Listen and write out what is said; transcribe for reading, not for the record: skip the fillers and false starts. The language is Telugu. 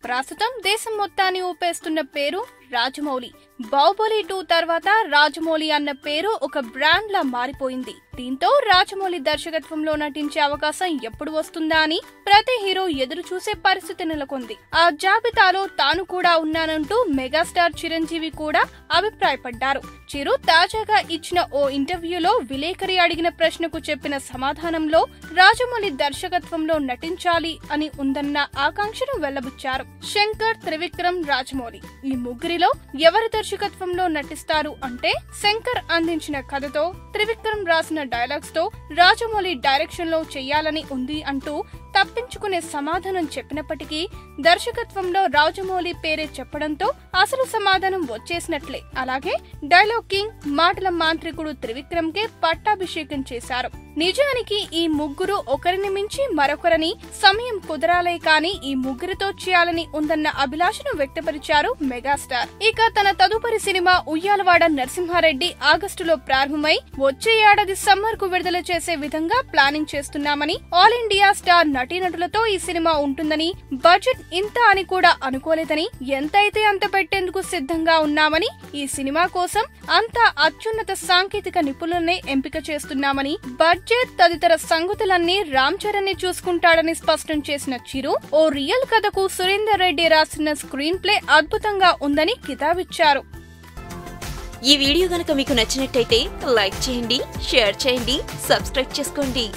ప్రస్తుతం దేశం మొత్తాన్ని ఊపేస్తున్న పేరు రాజమౌళి. బాహుబలి 2 తర్వాత రాజమౌళి అన్న పేరు ఒక బ్రాండ్ లా మారిపోయింది. దీంతో రాజమౌళి దర్శకత్వంలో నటించే అవకాశం ఎప్పుడు వస్తుందా అని ప్రతి హీరో ఎదురు చూసే పరిస్థితి నెలకొంది. ఆ జాబితాలో తాను కూడా ఉన్నానంటూ మెగాస్టార్ చిరంజీవి కూడా అభిప్రాయపడ్డారు. చిరు తాజాగా ఇచ్చిన ఓ ఇంటర్వ్యూలో విలేకరి అడిగిన ప్రశ్నకు చెప్పిన సమాధానంలో రాజమౌళి దర్శకత్వంలో నటించాలి అని ఉందన్న ఆకాంక్షను వెల్లబుచ్చారు. శంకర్, త్రివిక్రమ్, రాజమౌళి ఈ ముగ్గురిలో ఎవరి దర్శకత్వంలో నటిస్తారు అంటే శంకర్ అందించిన కథతో, త్రివిక్రమ్ రాసిన డైలాగ్స్ తో రాజమౌళి డైరెక్షన్ లో చెయ్యాలని ఉంది అంటూ తప్పించుకునే సమాధానం చెప్పినప్పటికీ దర్శకత్వంలో రాజమౌళి పేరే చెప్పడంతో అసలు సమాధానం వచ్చేసినట్లే. అలాగే డైలాగ్ కింగ్, మాటల మాంత్రికుడు త్రివిక్రమ్ కే పట్టాభిషేకం చేశారు. నిజానికి ఈ ముగ్గురు ఒకరిని మించి మరొకరని సమయం కుదరాలే కానీ ఈ ముగ్గురితో చేయాలని ఉందన్న అభిలాషను వ్యక్తపరిచారు మెగాస్టార్. ఇక తన తదుపరి సినిమా ఉయ్యాలవాడ నరసింహారెడ్డి ఆగస్టులో ప్రారంభమై వచ్చే ఏడాది సమ్మర్ కు విడుదల చేసే విధంగా ప్లానింగ్ చేస్తున్నామని, ఆల్ ఇండియా స్టార్ నటీనటులతో ఈ సినిమా ఉంటుందని, బడ్జెట్ ఇంత అని కూడా అనుకోలేదని, ఎంతైతే అంత పెట్టేందుకు సిద్ధంగా ఉన్నామని, ఈ సినిమా కోసం అంతా అత్యున్నత సాంకేతిక నిపుణులనే ఎంపిక చేస్తున్నామని, బడ్జెట్ తదితర సంగతులన్నీ రామ్ చరణ్ ని చూసుకుంటాడని స్పష్టం చేసిన చిరు ఓ రియల్ కథకు సురేందర్ రెడ్డి రాసిన స్క్రీన్ ప్లే అద్భుతంగా ఉందని కితాబిచ్చారు. ఈ వీడియో గనుక మీకు నచ్చినట్టయితే లైక్ చేయండి, షేర్ చేయండి, సబ్స్క్రైబ్ చేసుకోండి.